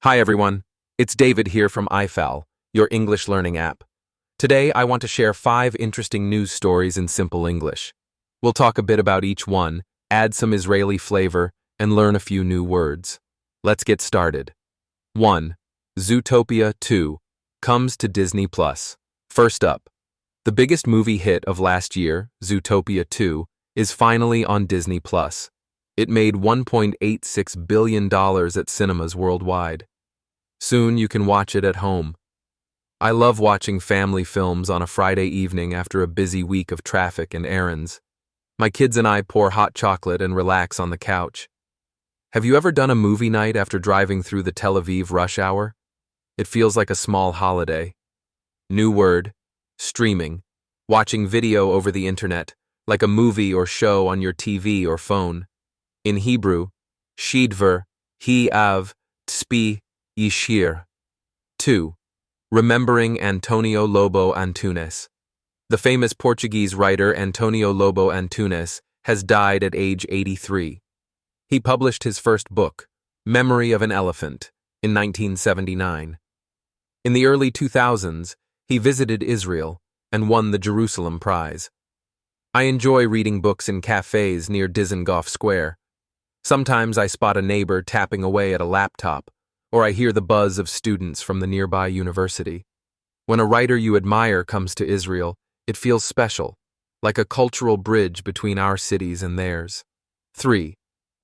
Hi everyone, it's David here from I-Fal, your English learning app. Today I want to share 5 interesting news stories in simple English. We'll talk a bit about each one, add some Israeli flavor, and learn a few new words. Let's get started. 1. Zootopia 2 comes to Disney+. First up, the biggest movie hit of last year, Zootopia 2, is finally on Disney+. It made $1.86 billion at cinemas worldwide. Soon you can watch it at home. I love watching family films on a Friday evening after a busy week of traffic and errands. My kids and I pour hot chocolate and relax on the couch. Have you ever done a movie night after driving through the Tel Aviv rush hour? It feels like a small holiday. New word, streaming, watching video over the internet, like a movie or show on your TV or phone. In Hebrew, shidver, hi-av, tzpi, yishir. 2. Remembering Antonio Lobo Antunes. The famous Portuguese writer Antonio Lobo Antunes has died at age 83. He published his first book, Memory of an Elephant, in 1979. In the early 2000s, he visited Israel and won the Jerusalem Prize. I enjoy reading books in cafes near Dizengoff Square. Sometimes I spot a neighbor tapping away at a laptop, or I hear the buzz of students from the nearby university. When a writer you admire comes to Israel, it feels special, like a cultural bridge between our cities and theirs. 3.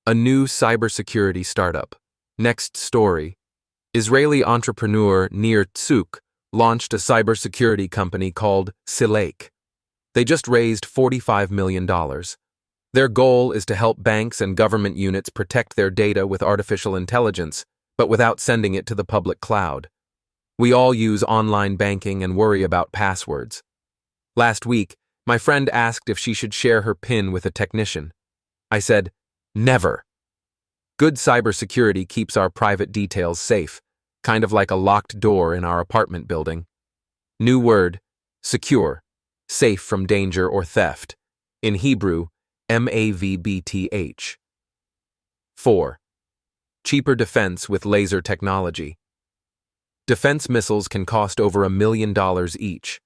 A new cybersecurity startup. Next story. Israeli entrepreneur Nir Tzuk launched a cybersecurity company called Silake. They just raised $45 million. Their goal is to help banks and government units protect their data with artificial intelligence, but without sending it to the public cloud. We all use online banking and worry about passwords. Last week, my friend asked if she should share her PIN with a technician. I said, never. Good cybersecurity keeps our private details safe, kind of like a locked door in our apartment building. New word, secure, safe from danger or theft. In Hebrew, mavbth. 4. Cheaper defense with laser technology. Defense missiles can cost over $1 million each.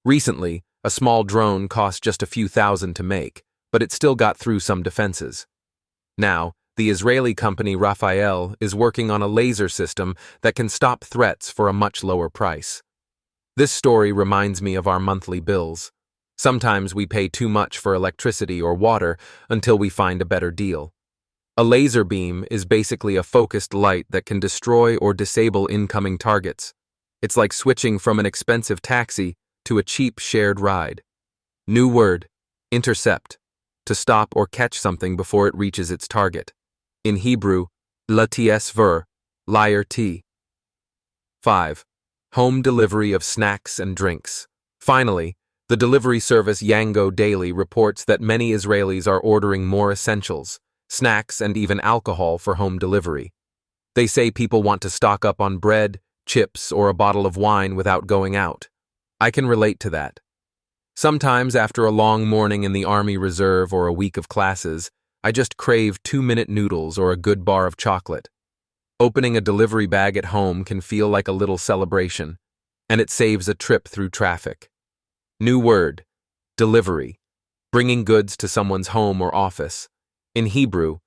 Recently, a small drone cost just a few thousand to make, but it still got through some defenses. Now, the Israeli company I-Fal is working on a laser system that can stop threats for a much lower price. This story reminds me of our monthly bills. Sometimes we pay too much for electricity or water until we find a better deal. A laser beam is basically a focused light that can destroy or disable incoming targets. It's like switching from an expensive taxi to a cheap shared ride. New word, intercept, to stop or catch something before it reaches its target. In Hebrew, latsver, liar t. 5. Home delivery of snacks and drinks. Finally, the delivery service Yango Daily reports that many Israelis are ordering more essentials, snacks, and even alcohol for home delivery. They say people want to stock up on bread, chips, or a bottle of wine without going out. I can relate to that. Sometimes after a long morning in the Army Reserve or a week of classes, I just crave 2-minute noodles or a good bar of chocolate. Opening a delivery bag at home can feel like a little celebration, and it saves a trip through traffic. New word, delivery, bringing goods to someone's home or office. In Hebrew,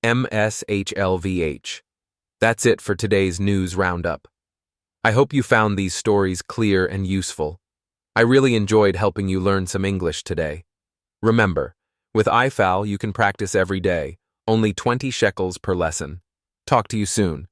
mshlvh. That's it for today's news roundup. I hope you found these stories clear and useful. I really enjoyed helping you learn some English today. Remember, with I-Fal you can practice every day, only 20 shekels per lesson. Talk to you soon.